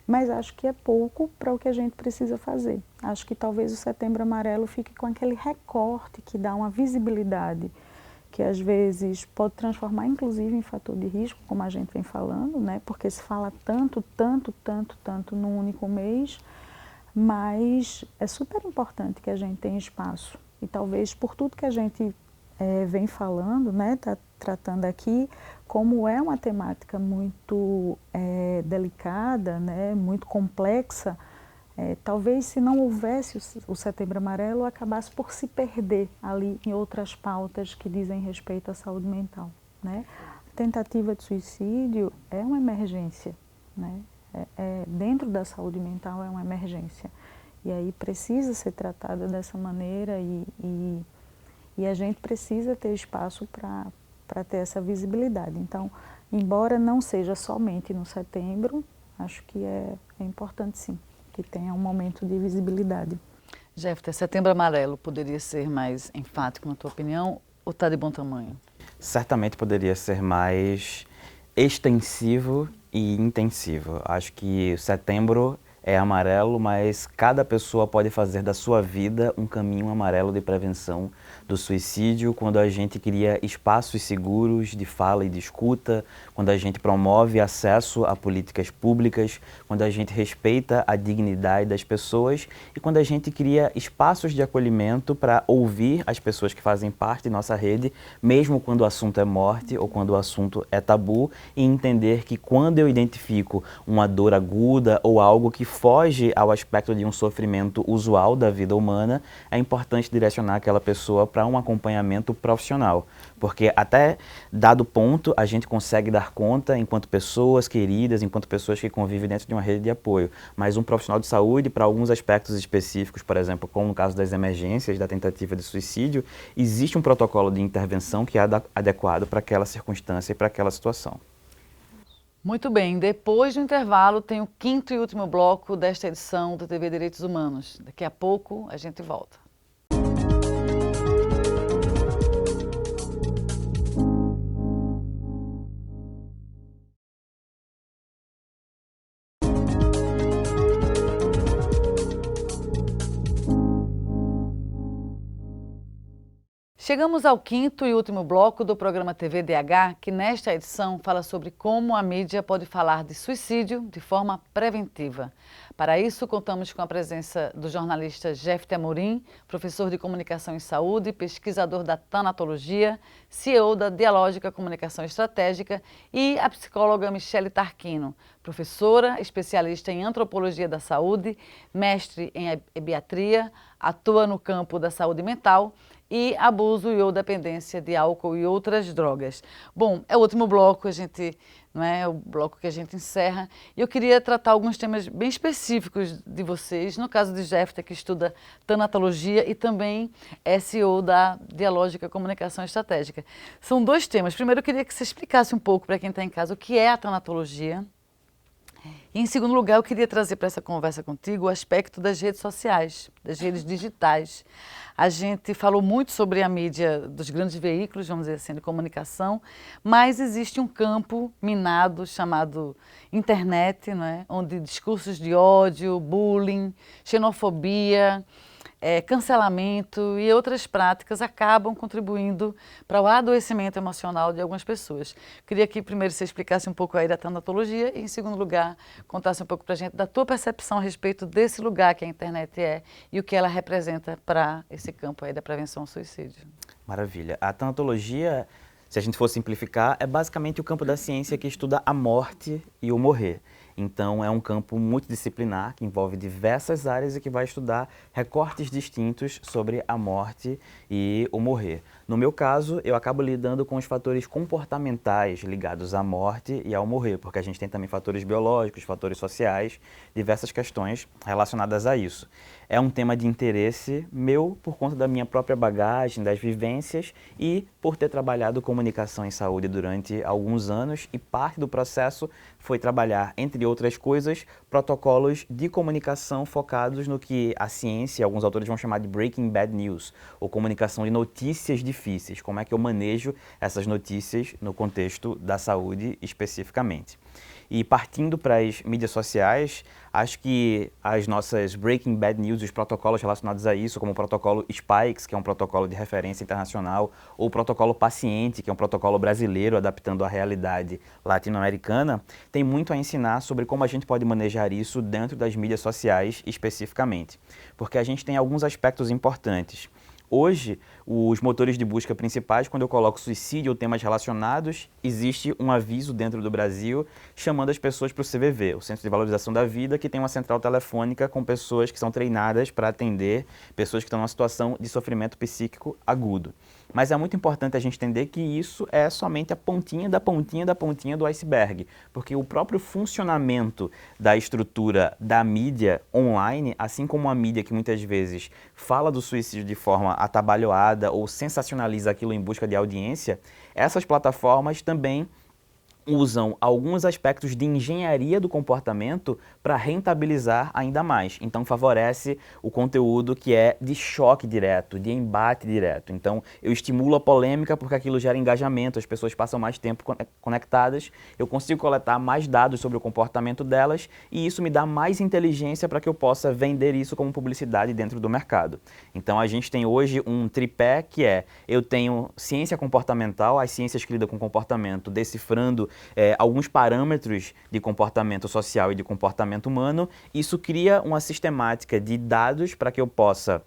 Mas acho que é pouco para o que a gente precisa fazer. Acho que talvez o Setembro Amarelo fique com aquele recorte que dá uma visibilidade, que às vezes pode transformar inclusive em fator de risco, como a gente vem falando, né? Porque se fala tanto num único mês, mas é super importante que a gente tenha espaço. E talvez por tudo que a gente vem falando, né, tá tratando aqui, como é uma temática muito delicada, né, muito complexa, talvez se não houvesse o Setembro Amarelo, acabasse por se perder ali em outras pautas que dizem respeito à saúde mental, né? A tentativa de suicídio é uma emergência, né? Dentro da saúde mental é uma emergência. E aí precisa ser tratada dessa maneira e a gente precisa ter espaço para ter essa visibilidade. Então, embora não seja somente no setembro, acho que é importante sim que tenha um momento de visibilidade. Jefter, Setembro Amarelo poderia ser mais enfático, na tua opinião, ou está de bom tamanho? Certamente poderia ser mais extensivo e intensivo. Acho que setembro é amarelo, mas cada pessoa pode fazer da sua vida um caminho amarelo de prevenção do suicídio, quando a gente cria espaços seguros de fala e de escuta, quando a gente promove acesso a políticas públicas, quando a gente respeita a dignidade das pessoas e quando a gente cria espaços de acolhimento para ouvir as pessoas que fazem parte de nossa rede, mesmo quando o assunto é morte ou quando o assunto é tabu, e entender que quando eu identifico uma dor aguda ou algo que foge ao aspecto de um sofrimento usual da vida humana, é importante direcionar aquela pessoa para um acompanhamento profissional, porque até dado ponto a gente consegue dar conta enquanto pessoas queridas, enquanto pessoas que convivem dentro de uma rede de apoio, mas um profissional de saúde para alguns aspectos específicos, por exemplo, como no caso das emergências, da tentativa de suicídio, existe um protocolo de intervenção que é adequado para aquela circunstância e para aquela situação. Muito bem, depois do intervalo tem o quinto e último bloco desta edição do TV Direitos Humanos. Daqui a pouco a gente volta. Chegamos ao quinto e último bloco do programa TV DH, que nesta edição fala sobre como a mídia pode falar de suicídio de forma preventiva. Para isso, contamos com a presença do jornalista Jefter Amorim, professor de Comunicação e Saúde, pesquisador da Tanatologia, CEO da Dialógica Comunicação Estratégica, e a psicóloga Michele Tarquino, professora, especialista em Antropologia da Saúde, mestre em Ebiatria, atua no campo da saúde mental e abuso e ou dependência de álcool e outras drogas. Bom, é o último bloco, não é o bloco que a gente encerra. E eu queria tratar alguns temas bem específicos de vocês, no caso de Jefter, que estuda tanatologia e também é CEO da Dialógica Comunicação Estratégica. São dois temas. Primeiro, eu queria que você explicasse um pouco para quem está em casa o que é a tanatologia E, em segundo lugar, eu queria trazer para essa conversa contigo o aspecto das redes sociais, das redes digitais. A gente falou muito sobre a mídia dos grandes veículos, vamos dizer assim, de comunicação, mas existe um campo minado chamado internet, não é? Onde discursos de ódio, bullying, xenofobia, cancelamento e outras práticas acabam contribuindo para o adoecimento emocional de algumas pessoas. Queria que primeiro você explicasse um pouco aí da tanatologia e, em segundo lugar, contasse um pouco para a gente da tua percepção a respeito desse lugar que a internet é e o que ela representa para esse campo aí da prevenção ao suicídio. Maravilha. A tanatologia, se a gente for simplificar, é basicamente o campo da ciência que estuda a morte e o morrer. Então, é um campo multidisciplinar que envolve diversas áreas e que vai estudar recortes distintos sobre a morte e o morrer. No meu caso, eu acabo lidando com os fatores comportamentais ligados à morte e ao morrer, porque a gente tem também fatores biológicos, fatores sociais, diversas questões relacionadas a isso. É um tema de interesse meu por conta da minha própria bagagem, das vivências e por ter trabalhado comunicação em saúde durante alguns anos, e parte do processo foi trabalhar, entre outras coisas, protocolos de comunicação focados no que a ciência, alguns autores vão chamar de breaking bad news, ou comunicação de notícias difíceis. Como é que eu manejo essas notícias no contexto da saúde especificamente. E partindo para as mídias sociais, acho que as nossas breaking bad news, os protocolos relacionados a isso, como o protocolo Spikes, que é um protocolo de referência internacional, ou o protocolo Paciente, que é um protocolo brasileiro adaptando à realidade latino-americana, tem muito a ensinar sobre como a gente pode manejar isso dentro das mídias sociais especificamente. Porque a gente tem alguns aspectos importantes. Hoje, os motores de busca principais, quando eu coloco suicídio ou temas relacionados, existe um aviso dentro do Brasil chamando as pessoas para o CVV, o Centro de Valorização da Vida, que tem uma central telefônica com pessoas que são treinadas para atender pessoas que estão numa situação de sofrimento psíquico agudo. Mas é muito importante a gente entender que isso é somente a pontinha da pontinha da pontinha do iceberg, porque o próprio funcionamento da estrutura da mídia online, assim como a mídia que muitas vezes fala do suicídio de forma atabalhoada ou sensacionaliza aquilo em busca de audiência, essas plataformas também usam alguns aspectos de engenharia do comportamento para rentabilizar ainda mais. Então, favorece o conteúdo que é de choque direto, de embate direto. Então, eu estimulo a polêmica porque aquilo gera engajamento, as pessoas passam mais tempo conectadas, eu consigo coletar mais dados sobre o comportamento delas e isso me dá mais inteligência para que eu possa vender isso como publicidade dentro do mercado. Então, a gente tem hoje um tripé que é, eu tenho ciência comportamental, as ciências que lidam com comportamento, decifrando alguns parâmetros de comportamento social e de comportamento humano. Isso cria uma sistemática de dados para que eu possa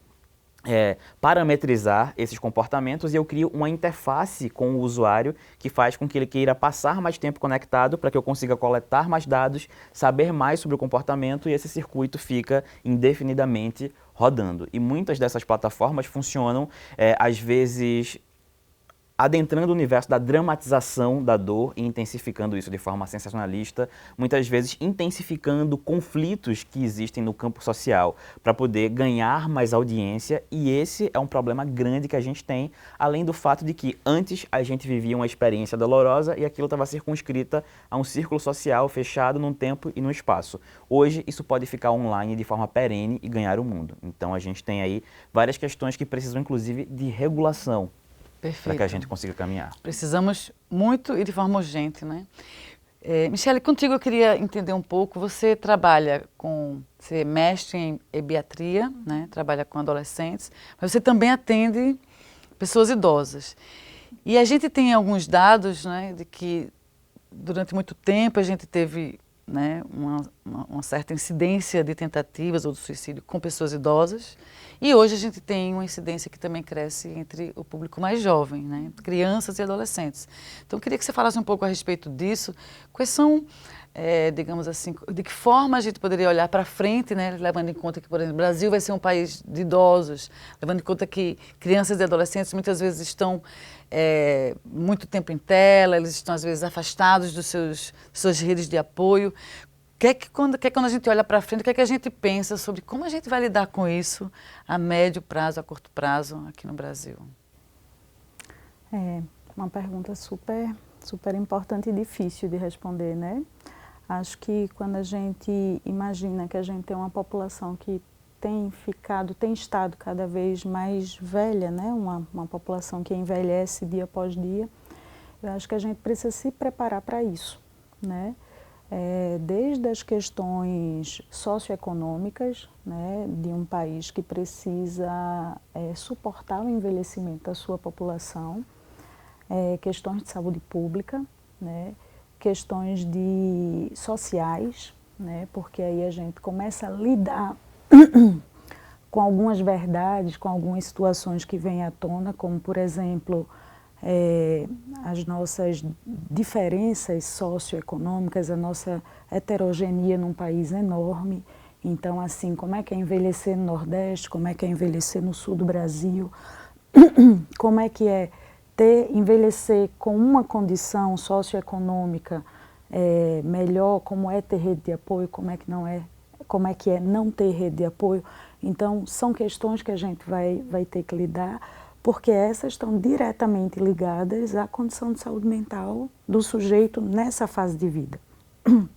parametrizar esses comportamentos e eu crio uma interface com o usuário que faz com que ele queira passar mais tempo conectado para que eu consiga coletar mais dados, saber mais sobre o comportamento e esse circuito fica indefinidamente rodando. E muitas dessas plataformas funcionam, às vezes, adentrando o universo da dramatização da dor e intensificando isso de forma sensacionalista, muitas vezes intensificando conflitos que existem no campo social para poder ganhar mais audiência, e esse é um problema grande que a gente tem, além do fato de que antes a gente vivia uma experiência dolorosa e aquilo estava circunscrita a um círculo social fechado num tempo e num espaço. Hoje isso pode ficar online de forma perene e ganhar o mundo. Então a gente tem aí várias questões que precisam inclusive de regulação. Perfeito. Para que a gente consiga caminhar. Precisamos muito e de forma urgente, né? Michele, contigo eu queria entender um pouco, você é mestre em ebiatria, né? Trabalha com adolescentes, mas você também atende pessoas idosas. E a gente tem alguns dados, né, de que durante muito tempo a gente teve, né, uma certa incidência de tentativas ou de suicídio com pessoas idosas, e hoje a gente tem uma incidência que também cresce entre o público mais jovem, né, crianças e adolescentes. Então eu queria que você falasse um pouco a respeito disso, quais são, digamos assim, de que forma a gente poderia olhar para frente, né, levando em conta que, por exemplo, o Brasil vai ser um país de idosos, levando em conta que crianças e adolescentes muitas vezes estão muito tempo em tela, eles estão às vezes afastados das suas redes de apoio. Quando a gente olha para frente, o que é que a gente pensa sobre como a gente vai lidar com isso a médio prazo, a curto prazo aqui no Brasil? É uma pergunta super importante e difícil de responder, né? Acho que quando a gente imagina que a gente tem uma população que tem estado cada vez mais velha, né? Uma população que envelhece dia após dia, eu acho que a gente precisa se preparar para isso, né? Desde as questões socioeconômicas, né, de um país que precisa suportar o envelhecimento da sua população, questões de saúde pública, né, questões sociais, né, porque aí a gente começa a lidar com algumas verdades, com algumas situações que vêm à tona, como, por exemplo, as nossas diferenças socioeconômicas, a nossa heterogeneia num país enorme. Então, assim, como é que é envelhecer no Nordeste, como é que é envelhecer no Sul do Brasil, como é que é envelhecer com uma condição socioeconômica melhor, como é ter rede de apoio, como é que é não ter rede de apoio. Então, são questões que a gente vai ter que lidar, porque essas estão diretamente ligadas à condição de saúde mental do sujeito nessa fase de vida.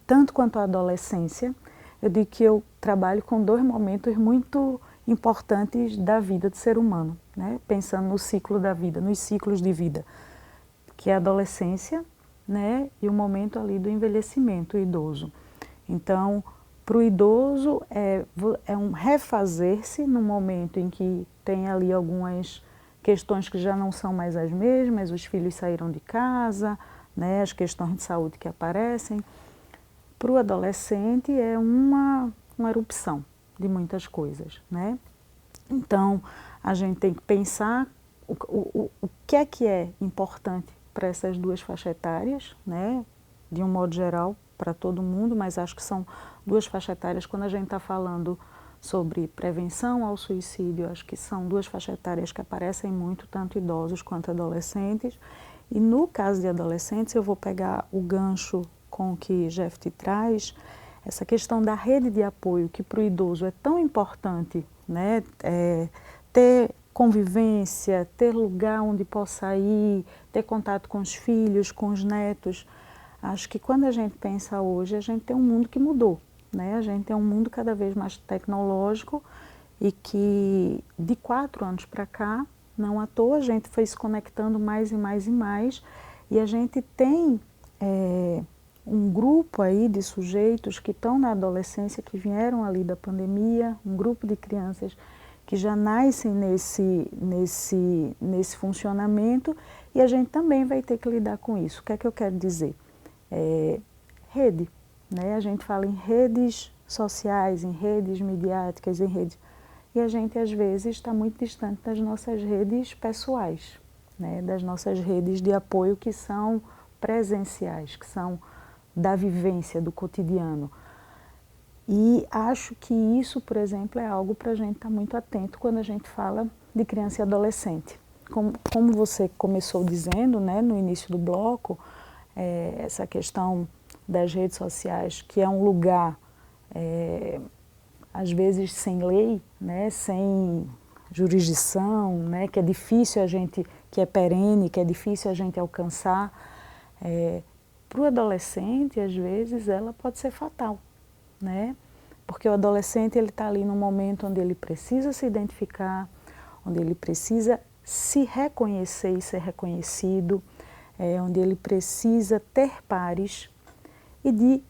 Tanto quanto a adolescência, eu digo que eu trabalho com 2 momentos muito importantes da vida do ser humano, né? Pensando no ciclo da vida, nos ciclos de vida, que é a adolescência, né? E o momento ali do envelhecimento, o idoso. Então, para o idoso é um refazer-se no momento em que tem ali algumas questões que já não são mais as mesmas, os filhos saíram de casa, né, as questões de saúde que aparecem. Para o adolescente é uma erupção de muitas coisas, né? Então, a gente tem que pensar o que é importante para essas 2 faixas etárias, né? De um modo geral, para todo mundo, mas acho que são 2 faixas etárias quando a gente está falando sobre prevenção ao suicídio. Acho que são 2 faixas etárias que aparecem muito, tanto idosos quanto adolescentes. E no caso de adolescentes, eu vou pegar o gancho com o que Jeff te traz, essa questão da rede de apoio, que para o idoso é tão importante, né? Ter convivência, ter lugar onde possa ir, ter contato com os filhos, com os netos. Acho que quando a gente pensa hoje, a gente tem um mundo que mudou, né? A gente tem um mundo cada vez mais tecnológico e que de 4 anos para cá, não à toa, a gente foi se conectando mais e mais e mais, e a gente tem um grupo aí de sujeitos que estão na adolescência, que vieram ali da pandemia, um grupo de crianças que já nascem nesse funcionamento, e a gente também vai ter que lidar com isso. O que é que eu quero dizer? Rede, né? A gente fala em redes sociais, em redes midiáticas, em redes... E a gente, às vezes, está muito distante das nossas redes pessoais, né? Das nossas redes de apoio que são presenciais, que são da vivência, do cotidiano. E acho que isso, por exemplo, é algo para a gente estar muito atento quando a gente fala de criança e adolescente. Como você começou dizendo, né, no início do bloco, essa questão das redes sociais, que é um lugar, às vezes, sem lei, né, sem jurisdição, né, que é difícil a gente, que é perene, que é difícil a gente alcançar. Para o adolescente, às vezes, ela pode ser fatal, né? Porque o adolescente está ali num momento onde ele precisa se identificar, onde ele precisa se reconhecer e ser reconhecido, onde ele precisa ter pares. E, de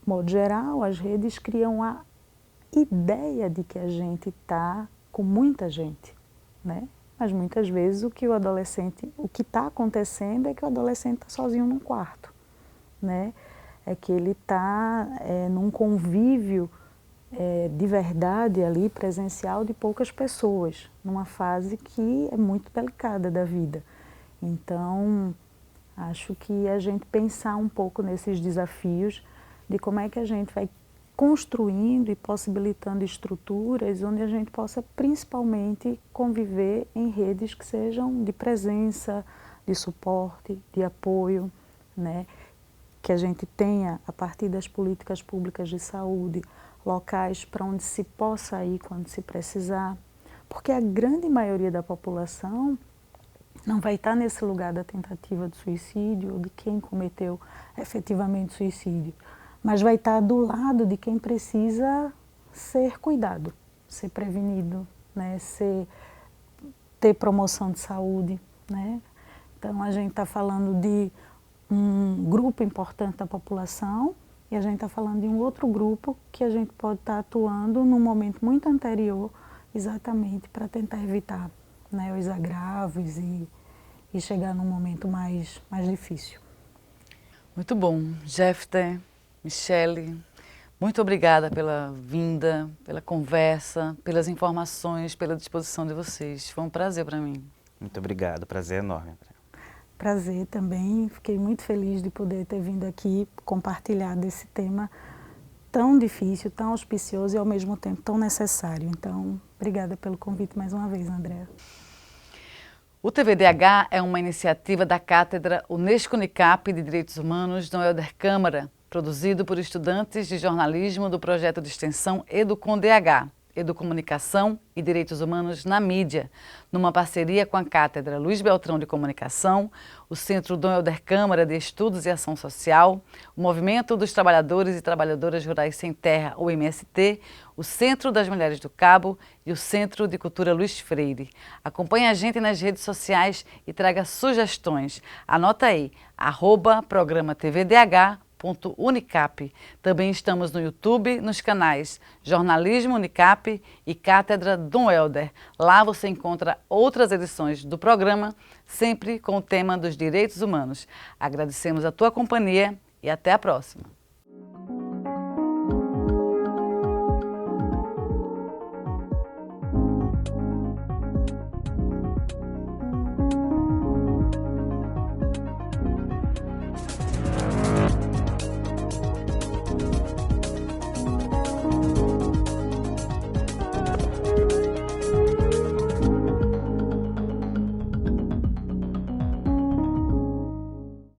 modo geral, as redes criam a ideia de que a gente está com muita gente, né? Mas muitas vezes o que está acontecendo é que o adolescente está sozinho num quarto, né? É que ele está num convívio de verdade ali, presencial, de poucas pessoas, numa fase que é muito delicada da vida. Então, acho que a gente pensar um pouco nesses desafios de como é que a gente vai construindo e possibilitando estruturas onde a gente possa principalmente conviver em redes que sejam de presença, de suporte, de apoio, né? Que a gente tenha, a partir das políticas públicas de saúde, locais para onde se possa ir quando se precisar, porque a grande maioria da população não vai estar nesse lugar da tentativa de suicídio ou de quem cometeu efetivamente suicídio, mas vai estar do lado de quem precisa ser cuidado, ser prevenido, né? Ter promoção de saúde, né? Então a gente está falando de um grupo importante da população e a gente está falando de um outro grupo que a gente pode estar atuando num momento muito anterior, exatamente para tentar evitar, né, os agravos e chegar num momento mais difícil. Muito bom. Jefter, Michele, muito obrigada pela vinda, pela conversa, pelas informações, pela disposição de vocês. Foi um prazer para mim. Muito obrigado, prazer enorme. Prazer também, fiquei muito feliz de poder ter vindo aqui compartilhar desse tema tão difícil, tão auspicioso e ao mesmo tempo tão necessário. Então, obrigada pelo convite mais uma vez, Andréa. O TVDH é uma iniciativa da Cátedra Unesco-Unicap de Direitos Humanos Dom Helder Câmara, produzido por estudantes de jornalismo do projeto de extensão EduComDH, Educomunicação e Direitos Humanos na Mídia, numa parceria com a Cátedra Luiz Beltrão de Comunicação, o Centro Dom Helder Câmara de Estudos e Ação Social, o Movimento dos Trabalhadores e Trabalhadoras Rurais Sem Terra, o MST, o Centro das Mulheres do Cabo e o Centro de Cultura Luiz Freire. Acompanhe a gente nas redes sociais e traga sugestões. Anota aí, @programa TVDH Unicap. Também estamos no YouTube, nos canais Jornalismo Unicap e Cátedra Dom Helder. Lá você encontra outras edições do programa, sempre com o tema dos direitos humanos. Agradecemos a tua companhia e até a próxima.